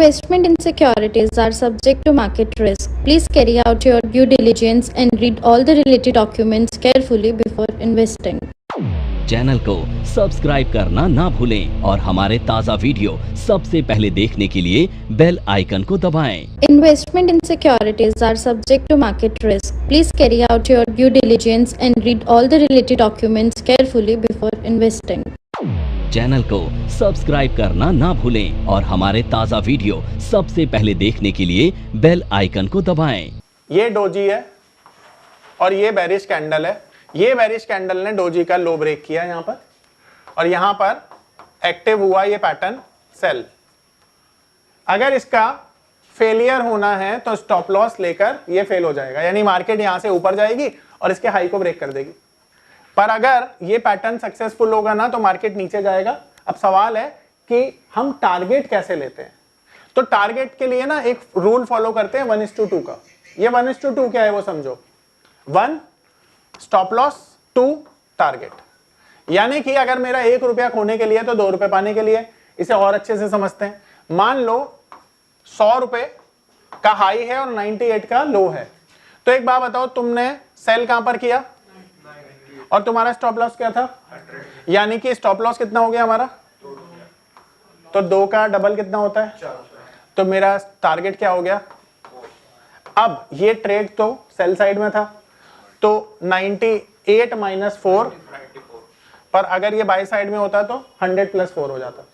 Investment in securities are subject to market risk. Please carry out your due diligence and read all the related documents carefully before investing. Channel को subscribe करना ना भूलें और हमारे ताज़ा video सबसे पहले देखने के लिए बेल आइकन को दबाएं। Investment in securities are subject to market risk. Please carry out your due diligence and read all the related documents carefully before investing. Channel को सब्सक्राइब करना ना भूलें और हमारे ताज़ा वीडियो सबसे पहले देखने के लिए बेल आइकन को दबाएं। ये डोजी है और ये बेरिश कैंडल है। ये बेरिश कैंडल ने डोजी का लो ब्रेक किया यहाँ पर और यहाँ पर एक्टिव हुआ ये पैटर्न सेल। अगर इसका फेलियर होना है तो स्टॉप लॉस लेकर ये फेल हो जाएगा, यानी मार्केट यहाँ से ऊपर जाएगी और इसके हाई को ब्रेक कर देगी। पर अगर ये पैटर्न सक्सेसफुल होगा ना तो मार्केट नीचे जाएगा। अब सवाल है कि हम टारगेट कैसे लेते हैं। तो टारगेट के लिए ना एक रूल फॉलो करते हैं 1:2 का। ये 1:2 क्या है वो समझो। 1 स्टॉप लॉस, 2 टारगेट। यानी कि अगर मेरा 1 रुपया खोने के लिए तो 2 रुपए पाने के लिए। इसे और अच्छे से समझते हैं। मान लो 100 रुपए का हाई है और 98 का लो है, तो एक बात बताओ, तुमने सेल कहां पर किया और तुम्हारा स्टॉप लॉस क्या था? यानी कि स्टॉप लॉस कितना हो गया हमारा? तो 2 का डबल कितना होता है? तो मेरा टारगेट क्या हो गया? अब ये ट्रेड तो सेल साइड में था, तो 98 - 4, पर अगर ये बाय साइड में होता तो 100 + 4 हो जाता।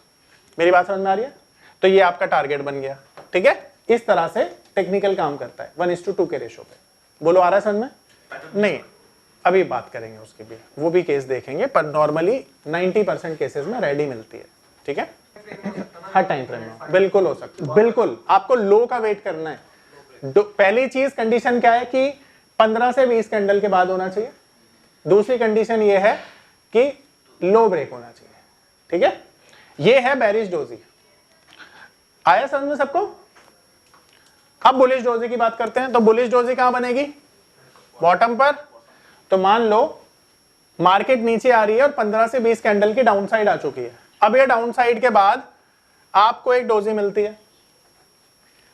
मेरी बात समझ में आ रही है? तो ये आपका टारगेट बन गया। ठीक है, इस तरह से टेक्निकल काम करता है 1:2 के रेशो पे। बोलो आ रहा है समझ में? नहीं, अभी बात करेंगे उसके भी, वो भी केस देखेंगे, पर नॉर्मली 90% केसेस में रेडी मिलती है। ठीक है, हर टाइम फ्रेम में बिल्कुल हो सकता है। बिल्कुल आपको लो का वेट करना है। पहली चीज कंडीशन क्या है कि 15 से 20 कैंडल के बाद होना चाहिए। दूसरी कंडीशन ये है कि लो ब्रेक होना चाहिए। ठीक है, ये है बेरिश डोजी। आया समझ में सबको? अब बुलिश डोजी की बात करते हैं। तो बुलिश डोजी कहां बनेगी? बॉटम पर। तो मान लो मार्केट नीचे आ रही है और 15 से 20 कैंडल की डाउन साइड आ चुकी है। अब ये डाउन साइड के बाद आपको एक डोजी मिलती है,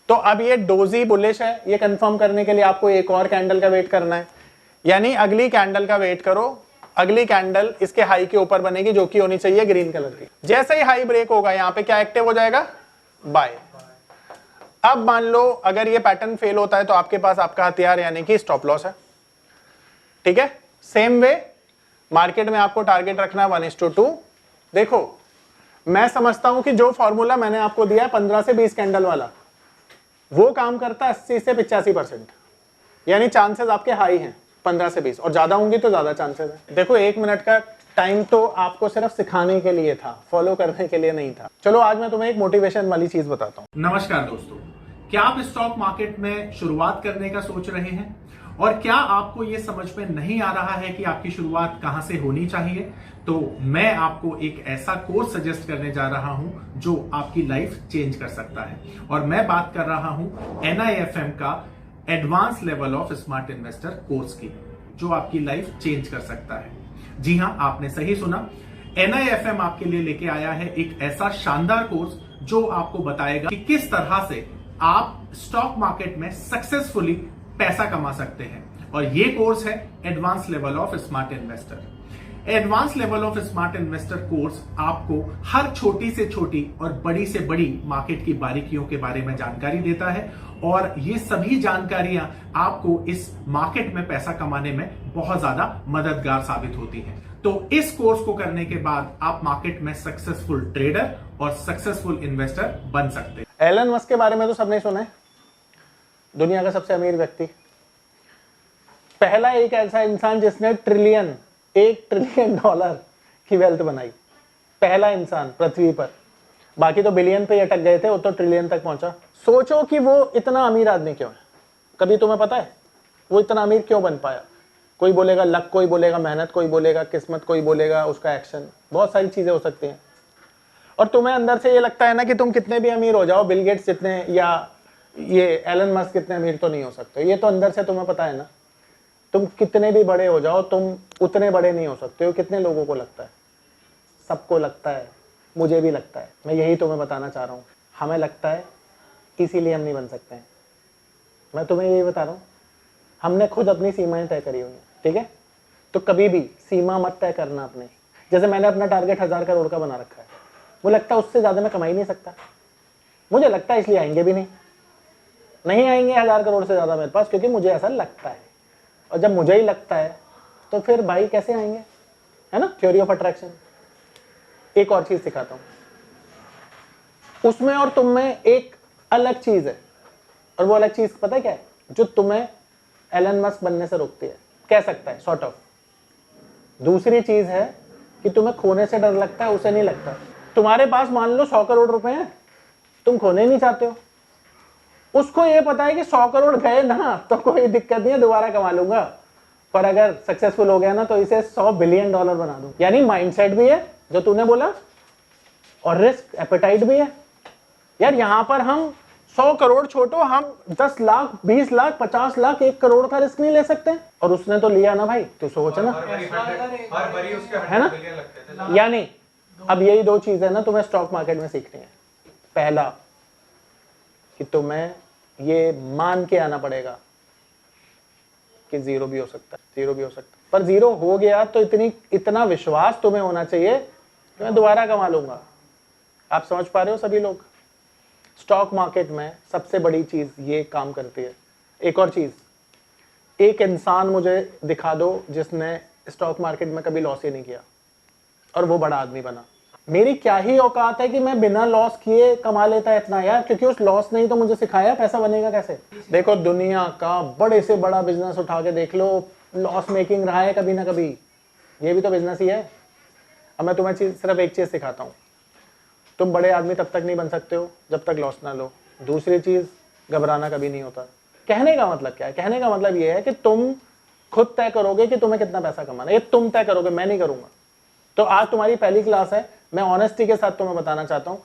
तो अब ये डोजी बुलिश है, ये कंफर्म करने के लिए आपको एक और कैंडल का वेट करना है। यानी अगली कैंडल का वेट करो। अगली कैंडल इसके हाई के ऊपर बनेगी, जो कि होनी चाहिए ग्रीन कलर की। जैसे ही हाई ब्रेक होगा यहाँ पे क्या एक्टिव हो जाएगा? बाय। अब मान लो अगर ये पैटर्न फेल होता है तो आपके पास आपका हथियार यानी कि स्टॉप लॉस है। ठीक है, सेम वे मार्केट में आपको टारगेट रखना 1:2। देखो मैं समझता हूं कि जो फॉर्मूला मैंने आपको दिया है 15 से 20 कैंडल वाला, वो काम करता है 80 से 85%। यानी चांसेस आपके हाई हैं 15 से 20, और ज्यादा होंगी तो ज्यादा चांसेस है। देखो 1 मिनट का टाइम तो आपको सिर्फ सिखाने के लिए था, फॉलो करने के लिए नहीं था। चलो आज मैं तुम्हें एक मोटिवेशन वाली चीज बताता हूँ। नमस्कार दोस्तों, क्या आप स्टॉक मार्केट में शुरुआत करने का सोच रहे हैं और क्या आपको यह समझ में नहीं आ रहा है कि आपकी शुरुआत कहां से होनी चाहिए? तो मैं आपको एक ऐसा कोर्स सजेस्ट करने जा रहा हूं जो आपकी लाइफ चेंज कर सकता है, और मैं बात कर रहा हूं NIFM का advance level of smart investor course की, जो आपकी लाइफ चेंज कर सकता है। जी हां, आपने सही सुना, NIFM आपके लिए लेके आया है एक ऐसा शानदार कोर्स जो आपको बताएगा कि किस तरह से आप स्टॉक मार्केट में सक्सेसफुली पैसा कमा सकते हैं। और ये कोर्स है advance level of smart investor. Advance level of smart investor course आपको हर छोटी से छोटी और बड़ी से बड़ी मार्केट की बारीकियों के बारे में जानकारी देता है, और ये सभी जानकारियां आपको इस मार्केट में पैसा कमाने में बहुत ज्यादा मददगार साबित होती हैं। तो इस कोर्स को करने के बाद आप मार्केट में सक्सेसफुल ट्रेडर और सक्सेसफुल इन्वेस्टर बन सकते हैं। एलन मस्क के बारे में तो सबने सुना है, दुनिया का सबसे अमीर व्यक्ति, पहला एक ऐसा इंसान जिसने $1 ट्रिलियन की वेल्थ बनाई। पहला इंसान पृथ्वी पर। बाकी तो बिलियन पे अटक गए थे, वो तो ट्रिलियन तक पहुंचा। सोचो कि वो इतना अमीर आदमी क्यों है। कभी तुम्हें पता है वो इतना अमीर क्यों बन पाया? कोई बोलेगा लक, कोई बोलेगा मेहनत, कोई बोलेगा किस्मत, कोई बोलेगा उसका एक्शन। बहुत सारी चीजें हो सकती हैं। और तुम्हें अंदर से ये लगता है ना कि तुम कितने भी अमीर हो जाओ, बिल गेट्स जितने या ये एलन मस्क कितने अमीर तो नहीं हो सकते। ये तो अंदर से तुम्हें पता है ना। तुम कितने भी बड़े हो जाओ, तुम उतने बड़े नहीं हो सकते हो। कितने लोगों को लगता है? सबको लगता है, मुझे भी लगता है। मैं यही तुम्हें बताना चाह रहा हूँ। हमें लगता है इसीलिए हम नहीं बन सकते हैं। मैं तुम्हें यही बता रहा हूँ, हमने खुद अपनी सीमाएं तय करी हुई हैं, ठीक है? तो कभी भी सीमा मत तय करना अपने। जैसे मैंने अपना टारगेट 1000 करोड़ का बना रखा है, मुझे लगता है उससे ज्यादा मैं कमा ही नहीं सकता, मुझे लगता है, इसलिए आएंगे भी नहीं आएंगे 1000 करोड़ से ज्यादा मेरे पास, क्योंकि मुझे ऐसा लगता है। और जब मुझे ही लगता है तो फिर भाई कैसे आएंगे, है ना? Theory of attraction. एक और चीज सिखाता हूं, उसमें और तुम में एक अलग चीज है, और वो अलग चीज पता है क्या है? जो तुम्हें एलन मस्क बनने से रोकती है, कह सकता है सॉर्ट ऑफ। दूसरी चीज है कि तुम्हें खोने से डर लगता है, उसे नहीं लगता। तुम्हारे पास मान लो 100 करोड़ रुपए हैं, तुम खोने नहीं चाहते हो, उसको ये पता है कि 100 करोड़ गए ना तो कोई दिक्कत नहीं है, दोबारा कमा लूंगा, पर अगर सक्सेसफुल हो गया ना तो इसे $100 बिलियन बना दूं। यानी माइंडसेट भी है जो तूने बोला, और रिस्क एपेटाइट भी है। यार यहां पर हम 100 करोड़ छोड़ो, हम 10 लाख 20 लाख 50 लाख 1 करोड़ का रिस्क नहीं ले सकते, और उसने तो लिया ना भाई, तो सोच ना, है ना? यानी अब यही दो चीजें ना तुम्हें स्टॉक मार्केट में सीखनी है। पहला कि तुम्हें ये मान के आना पड़ेगा कि जीरो भी हो सकता है, जीरो भी हो सकता है, पर जीरो हो गया तो इतना विश्वास तुम्हें होना चाहिए कि मैं दोबारा कमा लूंगा। आप समझ पा रहे हो सभी लोग? स्टॉक मार्केट में सबसे बड़ी चीज ये काम करती है। एक और चीज, एक इंसान मुझे दिखा दो जिसने स्टॉक मार्केट में कभी लॉस ही नहीं किया और वो बड़ा आदमी बना। मेरी क्या ही औकात है कि मैं बिना लॉस किए कमा लेता है इतना यार, क्योंकि उस लॉस ने ही तो मुझे सिखाया पैसा बनेगा कैसे। देखो दुनिया का बड़े से बड़ा बिजनेस उठा के देख लो, लॉस मेकिंग रहा है कभी ना कभी, ये भी तो बिजनेस ही है। अब मैं तुम्हें सिर्फ एक चीज सिखाता हूँ, तुम बड़े आदमी तब तक नहीं बन सकते हो जब तक लॉस ना लो। दूसरी चीज, घबराना कभी नहीं होता। कहने का मतलब क्या है? कहने का मतलब ये है कि तुम खुद तय करोगे कि तुम्हें कितना पैसा कमाना है, ये तुम तय करोगे, मैं नहीं करूंगा। तो आज तुम्हारी पहली क्लास है, मैं ऑनेस्टी के साथ तुम्हें बताना चाहता हूं,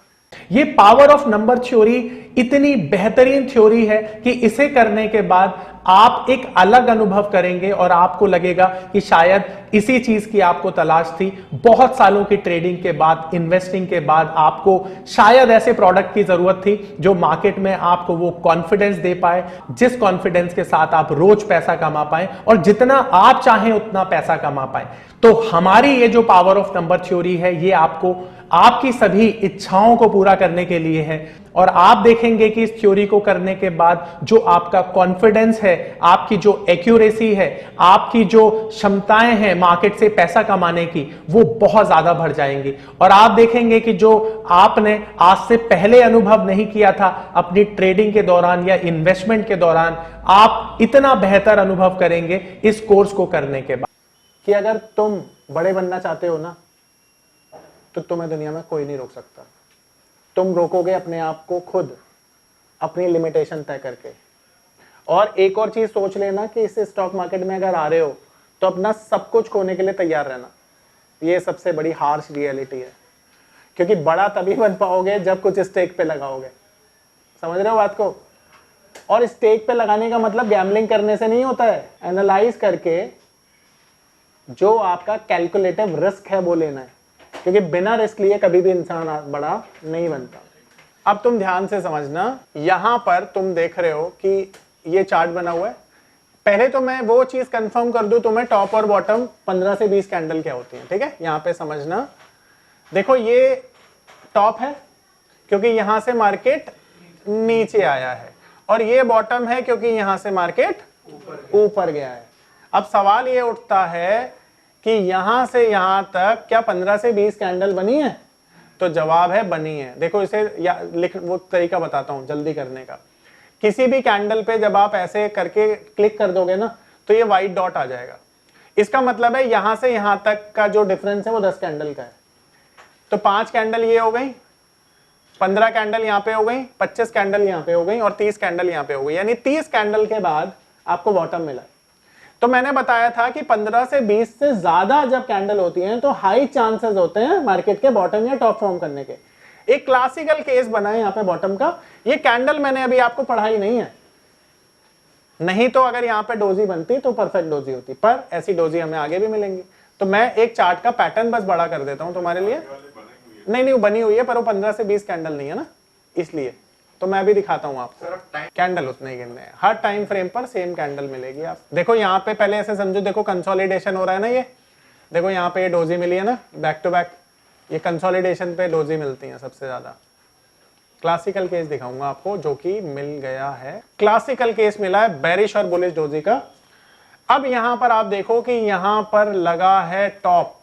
ये पावर ऑफ नंबर थ्योरी इतनी बेहतरीन थ्योरी है कि इसे करने के बाद आप एक अलग अनुभव करेंगे और आपको लगेगा कि शायद इसी चीज की आपको तलाश थी। बहुत सालों की ट्रेडिंग के बाद, इन्वेस्टिंग के बाद आपको शायद ऐसे प्रोडक्ट की जरूरत थी जो मार्केट में आपको वो कॉन्फिडेंस दे पाए, जिस कॉन्फिडेंस के साथ आप रोज पैसा कमा पाए और जितना आप चाहें उतना पैसा कमा पाए। तो हमारी ये जो पावर ऑफ नंबर थ्योरी है, ये आपको आपकी सभी इच्छाओं को पूरा करने के लिए है। और आप देखेंगे कि इस थ्योरी को करने के बाद जो आपका कॉन्फिडेंस है, आपकी जो एक्यूरेसी है, आपकी जो क्षमताएं हैं मार्केट से पैसा कमाने की, वो बहुत ज्यादा बढ़ जाएंगी। और आप देखेंगे कि जो आपने आज से पहले अनुभव नहीं किया था अपनी ट्रेडिंग के दौरान या इन्वेस्टमेंट के दौरान, आप इतना बेहतर अनुभव करेंगे इस कोर्स को करने के बाद। कि अगर तुम बड़े बनना चाहते हो ना, तो तुम्हें दुनिया में कोई नहीं रोक सकता। तुम रोकोगे अपने आप को खुद, अपनी लिमिटेशन तय करके। और एक और चीज सोच लेना कि इस स्टॉक मार्केट में अगर आ रहे हो तो अपना सब कुछ खोने के लिए तैयार रहना। ये सबसे बड़ी हार्श रियलिटी है, क्योंकि बड़ा तभी बन पाओगे जब कुछ स्टेक पे लगाओगे। समझ रहे हो बात को? और स्टेक पे लगाने का मतलब गैम्बलिंग करने से नहीं होता है, एनालाइज करके जो आपका कैलकुलेटिव रिस्क है वो लेना है, क्योंकि बिना रिस्क लिए कभी भी इंसान बड़ा नहीं बनता। अब तुम ध्यान से समझना, यहां पर तुम देख रहे हो कि ये चार्ट बना हुआ है। पहले तो मैं वो चीज कंफर्म कर दूं तुम्हें, टॉप और बॉटम 15 से 20 कैंडल क्या होती हैं, ठीक है? यहां पे समझना। देखो ये टॉप है क्योंकि यहां से मार्केट नीचे आया है, और ये बॉटम है क्योंकि यहां से मार्केट ऊपर गया है। अब सवाल ये उठता है कि यहां से यहां तक क्या 15 से 20 कैंडल बनी है? तो जवाब है बनी है। देखो इसे लिख, वो तरीका बताता हूं जल्दी करने का। किसी भी कैंडल पे जब आप ऐसे करके क्लिक कर दोगे ना, तो ये व्हाइट डॉट आ जाएगा। इसका मतलब है यहां से यहां तक का जो डिफरेंस है वो 10 कैंडल का है। तो 5 कैंडल ये हो गई, 15 कैंडल यहां पे हो गई, 25 कैंडल यहां पे हो गई, और 30 कैंडल यहां पे हो गई। यानी 30 कैंडल के बाद आपको बॉटम मिला। तो मैंने बताया था कि 15 से 20 से ज्यादा जब कैंडल होती हैं तो हाई चांसेस होते हैं मार्केट के बॉटम या टॉप फॉर्म करने के। एक क्लासिकल केस बना है यहाँ पे बॉटम का। ये कैंडल मैंने अभी आपको पढ़ाई नहीं है, नहीं तो अगर यहाँ पे डोजी बनती तो परफेक्ट डोजी होती, पर ऐसी डोजी हमें आगे भी मिलेंगी। तो मैं एक चार्ट का पैटर्न बस बड़ा कर देता हूं तुम्हारे लिए। नहीं, बनी हुई है, पर वो 15 से 20 कैंडल नहीं है ना, इसलिए तो मैं भी दिखाता हूँ आपको। कैंडल उतने ही गिनने हैं, हर टाइम फ्रेम पर सेम कैंडल मिलेगी। आप देखो यहाँ पे पहले ऐसे समझो, देखो कंसोलिडेशन हो रहा है ना, ये देखो यहाँ पे ये डोजी मिली है ना बैक टू बैक, ये कंसोलिडेशन पे डोजी मिलती हैं सबसे ज्यादा। क्लासिकल केस दिखाऊंगा आपको जो कि मिल गया है, क्लासिकल केस मिला है बेरिश और बुलिश डोजी का। अब यहां पर आप देखो कि यहां पर लगा है टॉप,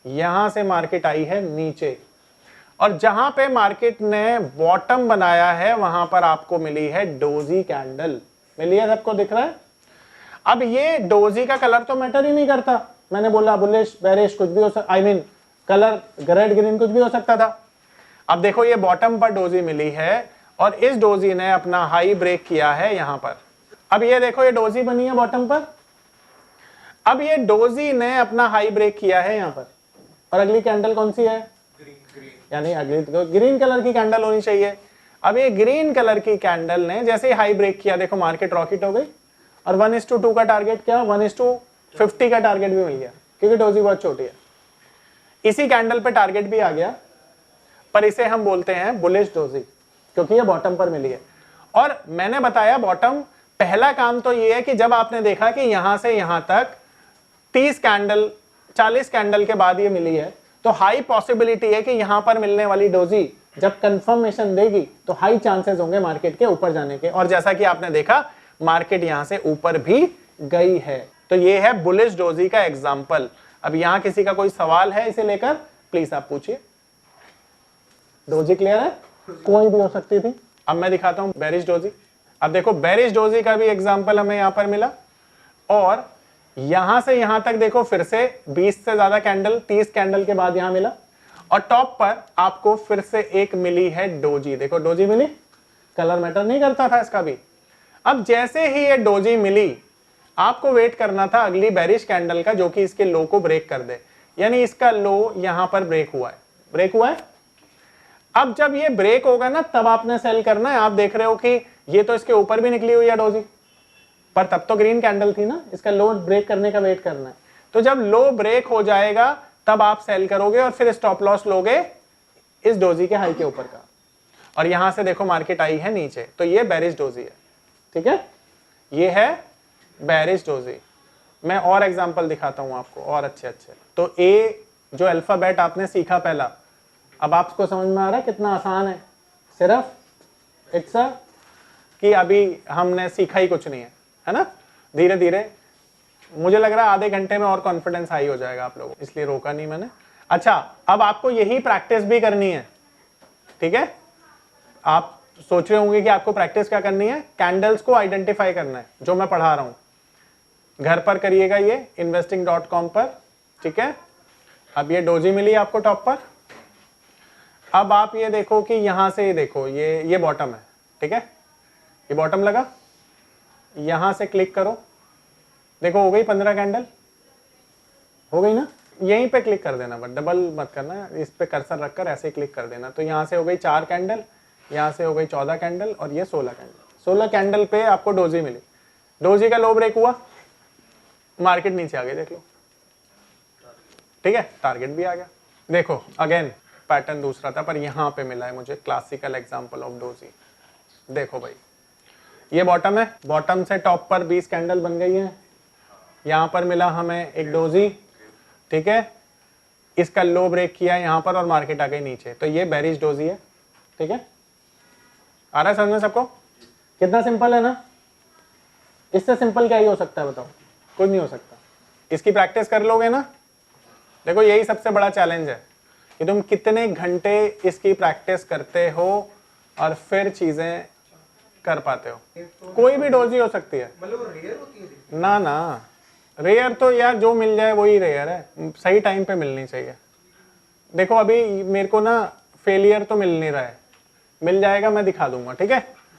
यहां से मार्केट आई है नीचे, और जहां पे मार्केट ने बॉटम बनाया है वहां पर आपको मिली है डोजी कैंडल। मिली है, सबको दिख रहा है। अब ये डोजी का कलर तो मैटर ही नहीं करता, मैंने बोला बुलिश बेरिश कुछ भी हो सकता, I mean colour red green कुछ भी हो सकता था। अब देखो ये बॉटम पर डोजी मिली है और इस डोजी ने अपना हाई ब्रेक किया है यहां पर। अब ये देखो ये डोजी बनी है बॉटम पर, अब ये डोजी ने अपना हाई ब्रेक किया है यहां पर, और अगली कैंडल कौन सी है? यानी अगली तो ग्रीन कलर की कैंडल होनी चाहिए। अब ये ग्रीन कलर की कैंडल ने जैसे ही हाई ब्रेक किया, देखो मार्केट रॉकेट हो गई, और 1:2 का टारगेट क्या, 1:50 का टारगेट भी मिल गया, क्योंकि डोजी बहुत छोटी है। इसी कैंडल पे टारगेट भी आ गया, पर इसे हम बोलते हैं बुलिश डोजी, क्योंकि ये बॉटम पर मिली है। और मैंने बताया बॉटम, पहला काम तो ये है कि जब आपने देखा कि यहां से यहां तक 30 कैंडल 40 कैंडल के बाद ये मिली है, तो हाई पॉसिबिलिटी है कि यहां पर मिलने वाली डोजी जब कंफर्मेशन देगी तो हाई चांसेस होंगे मार्केट के ऊपर जाने के। और जैसा कि आपने देखा मार्केट यहां से ऊपर भी गई है, तो ये है बुलिश डोजी का एग्जांपल। अब यहां किसी का कोई सवाल है इसे लेकर, प्लीज आप पूछिए। डोजी क्लियर है? कोई भी हो सकती थी। अब मैं दिखाता हूं बेरिश डोजी। अब देखो बेरिश डोजी का भी एग्जांपल हमें यहां पर मिला, और यहां से यहां तक देखो फिर से 20 से ज्यादा कैंडल 30 कैंडल के बाद यहां मिला, और टॉप पर आपको फिर से एक मिली है डोजी। देखो डोजी मिली, कलर मैटर नहीं करता था इसका भी। अब जैसे ही ये डोजी मिली, आपको वेट करना था अगली बेरिश कैंडल का, जो कि इसके लो को ब्रेक कर दे। यानी इसका लो यहां पर ब्रेक हुआ है, ब्रेक हुआ है। अब जब ये ब्रेक होगा ना, तब आपने सेल करना है। आप देख रहे हो कि ये तो इसके ऊपर भी निकली हुई है डोजी, पर तब तो ग्रीन कैंडल थी ना, इसका लो ब्रेक करने का वेट करना है। तो जब लो ब्रेक हो जाएगा तब आप सेल करोगे, और फिर स्टॉप लॉस लोगे इस डोजी के हाई के ऊपर का। और यहां से देखो मार्केट आई है नीचे, तो ये बेरिश डोजी है। ठीक है, ये है बेरिश डोजी। मैं और एग्जांपल दिखाता हूं आपको और अच्छे अच्छे। तो ए जो अल्फाबेट आपने सीखा पहला, अब आपको समझ में आ रहा है कितना आसान है। सिर्फ इट्स अ कि अभी हमने सीखा ही कुछ नहीं है ना। धीरे धीरे मुझे लग रहा है आधे घंटे में और कॉन्फिडेंस हाई हो जाएगा आप लोगों, इसलिए रोका नहीं मैंने। अच्छा, अब आपको यही प्रैक्टिस भी करनी है। ठीक है, आप सोच रहे होंगे कि आपको प्रैक्टिस क्या करनी है, कैंडल्स को आइडेंटिफाई करना है, जो मैं पढ़ा रहा हूं। घर पर करिएगा ये investing.com पर। ठीक है, अब ये डोजी मिली आपको टॉप पर। अब आप ये देखो कि यहां से देखो ये बॉटम है। ठीक है, ये बॉटम लगा, यहां से क्लिक करो, देखो हो गई 15 कैंडल, हो गई ना। यहीं पे क्लिक कर देना, बट डबल मत करना, इस पे कर्सर रखकर ऐसे क्लिक कर देना। तो यहां से हो गई 4 कैंडल, यहां से हो गई 14 कैंडल, और ये 16 कैंडल। 16 कैंडल पे आपको डोजी मिली, डोजी का लो ब्रेक हुआ, मार्केट नीचे आ गई, देख लो। ठीक है, टारगेट भी आ गया। देखो अगेन पैटर्न दूसरा था, पर यहां पे मिला है मुझे क्लासिकल एग्जांपल ऑफ डोजी। देखो भाई, ये बॉटम है, बॉटम से टॉप पर 20 कैंडल बन गई है, यहां पर मिला हमें एक डोजी। ठीक है, इसका लो ब्रेक किया यहां पर और मार्केट आ गई नीचे, तो ये बेरिश डोजी है। ठीक है, आ रहा है समझ में सबको? कितना सिंपल है ना, इससे सिंपल क्या ही हो सकता है बताओ? कुछ नहीं हो सकता। इसकी प्रैक्टिस कर लोगे ना, देखो यही सबसे बड़ा चैलेंज है कि तुम कितने घंटे इसकी प्रैक्टिस करते हो और फिर चीजें कर पाते हो। कोई भी डोजी हो सकती है, ना ना रेयर तो यार जो मिल जाए वही रेयर है, सही टाइम पे मिलनी चाहिए। देखो अभी मेरे को ना फेलियर तो मिल नहीं रहा है, मिल जाएगा, मैं दिखा दूंगा। ठीक है,